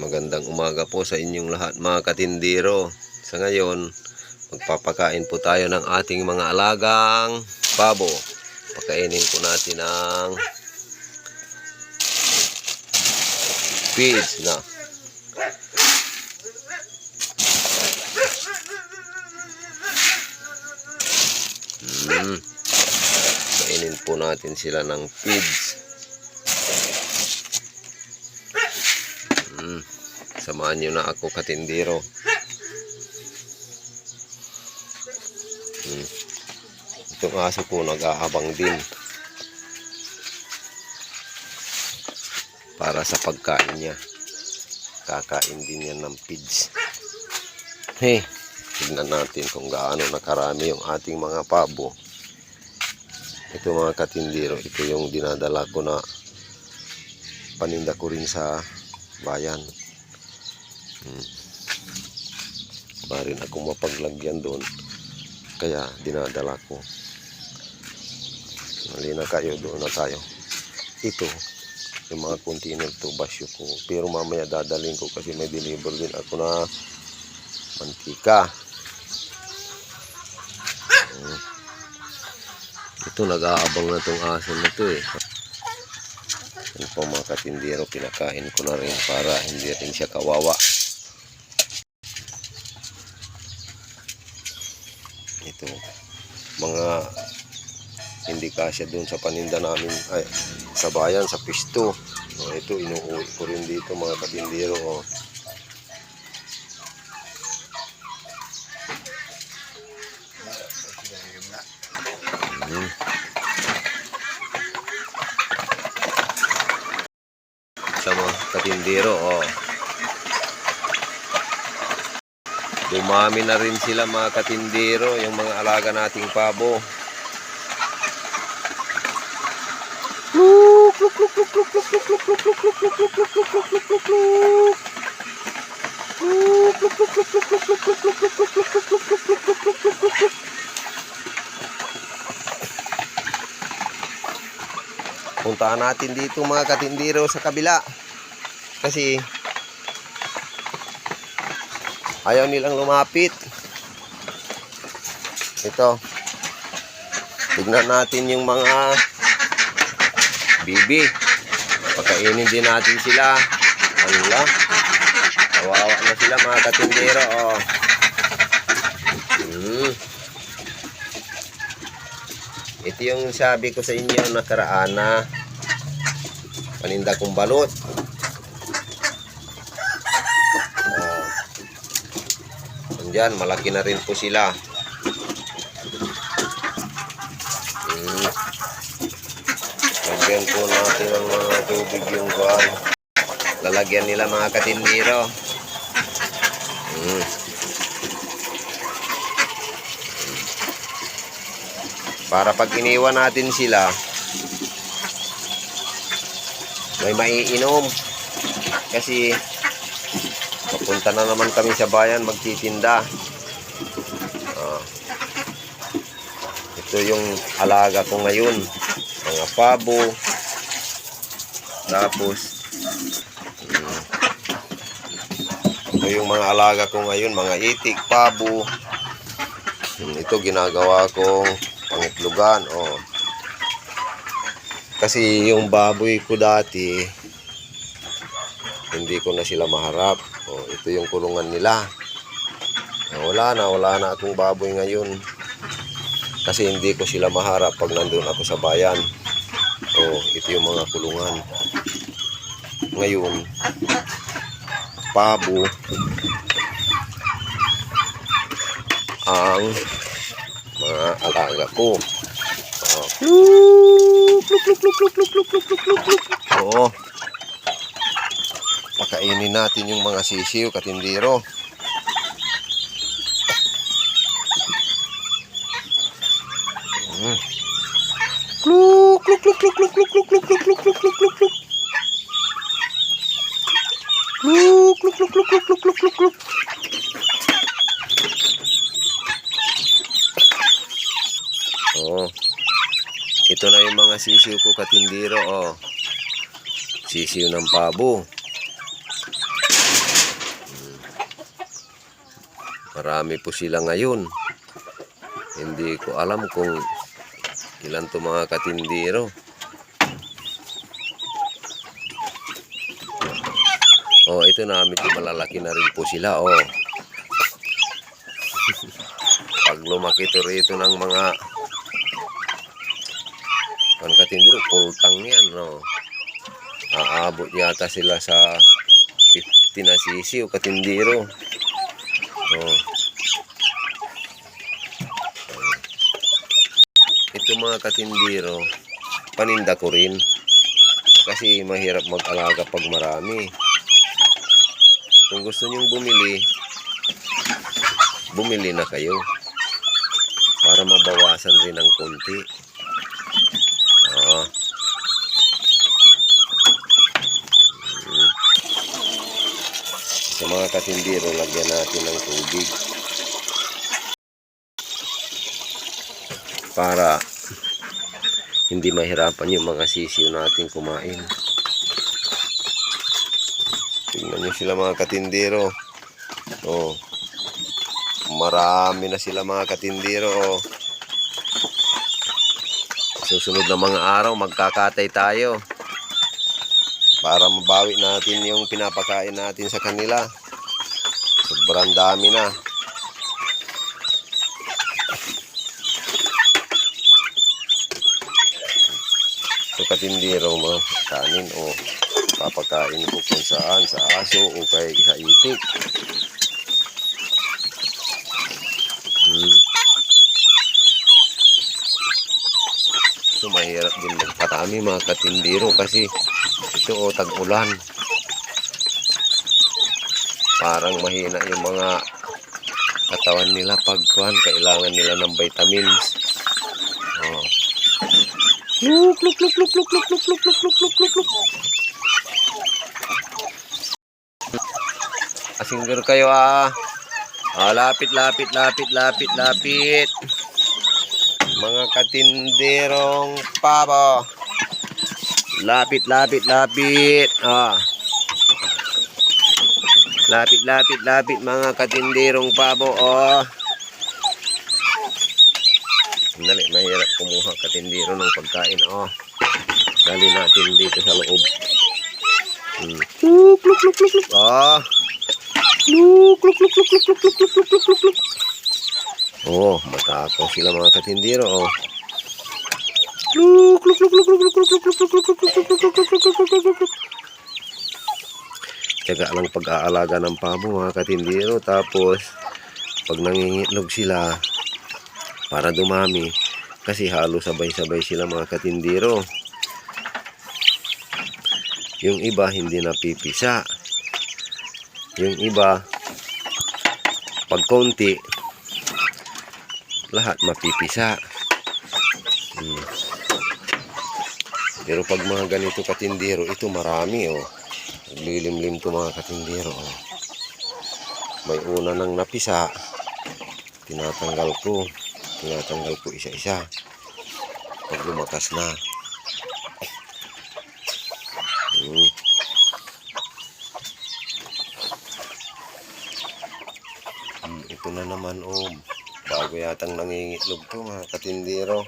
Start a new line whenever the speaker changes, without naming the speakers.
Magandang umaga po sa inyong lahat mga katindero. Sa ngayon, magpapakain po tayo ng ating mga alagang pabo. Pakainin po natin ng feeds na. Pakainin po natin sila ng feeds. Samahan nyo na ako katindero. Itong aso po nag-aabang din para sa pagkain niya. Kakain din yan ng feeds. Tignan natin kung gaano nakarami yung ating mga pabo. Ito mga katindero, ito yung dinadala ko na paninda ko rin sa bayan. Marin akong mapaglagyan doon, kaya dinadala ko. Mali na kayo, doon na tayo. Ito yung mga container to, basyo ko, pero mamaya dadalhin ko kasi may deliver din ako na mantika. Ito nag-aabang na tong aso na to eh. Yan po mga katindero, pinakain ko na rin para hindi rin siya kawawa. Ito mga hindi kasya doon sa paninda namin ay sa bayan, sa pisto. Ito inuuwi ko rin dito mga katindero. Sa mga katindero, dumami na rin sila mga katindero, yung mga alaga nating pabo. Puntahan natin dito mga katindero sa kabila kasi ayaw nilang lumapit. Ito, tignan natin yung mga bibi. Pakainin din natin sila. Ala, kawawa na sila mga katindero. Ito yung sabi ko sa inyo nakaraan na paninda kong balot. Andyan, malaki na rin po sila. Lagyan po natin ang mga tubig yung kuwan. Lalagyan nila mga katindero. Para pag iniwan natin sila, may maiinom. Kasi papunta na naman kami sa bayan magtitinda. Ito yung alaga ko ngayon, mga pabo. Tapos ito yung mga alaga ko ngayon, mga itik, pabo. Ito ginagawa kong pangitlugan. Kasi yung baboy ko dati hindi ko na sila maharap. Ito yung kulungan nila. Wala na akong baboy ngayon kasi hindi ko sila maharap pag nandun ako sa bayan. Ito yung mga kulungan ngayon. Pabo ang mga alaga ko. Pakainin natin yung mga sisiw katindero. Ito na yung mga sisiw ko katindero. Sisiw ng pabo. Marami po sila ngayon. Hindi ko alam kung ilan to mga katindero. Oh, ito na, medyo malalaki na rin po sila. Oh. Pag lumaki to rito ng mga katindero, pultang yan. No? Aabot yata sila sa 50 na sisi o katindero. Oh. Ito mga katindero, paninda ko rin. Kasi mahirap mag-alaga pag marami. Kung gusto nyong bumili na kayo. Para mabawasan rin ng konti. Sa mga katindero, lagyan natin ng tubig. Para hindi mahirapan yung mga sisiw natin kumain. Tingnan nyo sila mga katindero. Oh. Marami na sila mga katindero. Oh. Susunod na mga araw magkakatay tayo. Para mabawi natin yung pinapakain natin sa kanila. Sobrang dami na. Ito katindero mga kanin o papakain ko kung saan, sa aso o kay sa itik. Ito mahirap din magparami mga katindero kasi ito o tag-ulan. Parang mahina yung mga katawan nila pag kailangan nila ng vitamins. Oh. Luk luk luk luk luk luk luk luk luk luk luk luk. Asingger kayo lapit lapit lapit lapit lapit. Mga katinderong pabo. Lapit lapit lapit. Lapit lapit lapit mga katinderong pabo. Dali, mahirap kumuha katindero ng pagkain. Dali natin dito sa loob. Luk luk luk luk luk. Luk luk luk luk luk luk luk luk luk luk luk. Matakaw sila mga katindero. Luk luk luk luk luk luk luk luk luk luk luk luk luk. Tiyaga lang pag-aalaga ng pabo mga katindero. Tapos pag nangingitlog sila para dumami, kasi halos sabay-sabay sila mga katindero. Yung iba hindi napipisa. Yung iba pag konti lahat mapipisa. Pero pag mga ganito katindero, ito marami. Lilimlim to mga katindero. May una nang napisa, tinatanggal ko isa-isa pag lumakas na. Ito na naman bago yatang nangingitlog to mga katindero.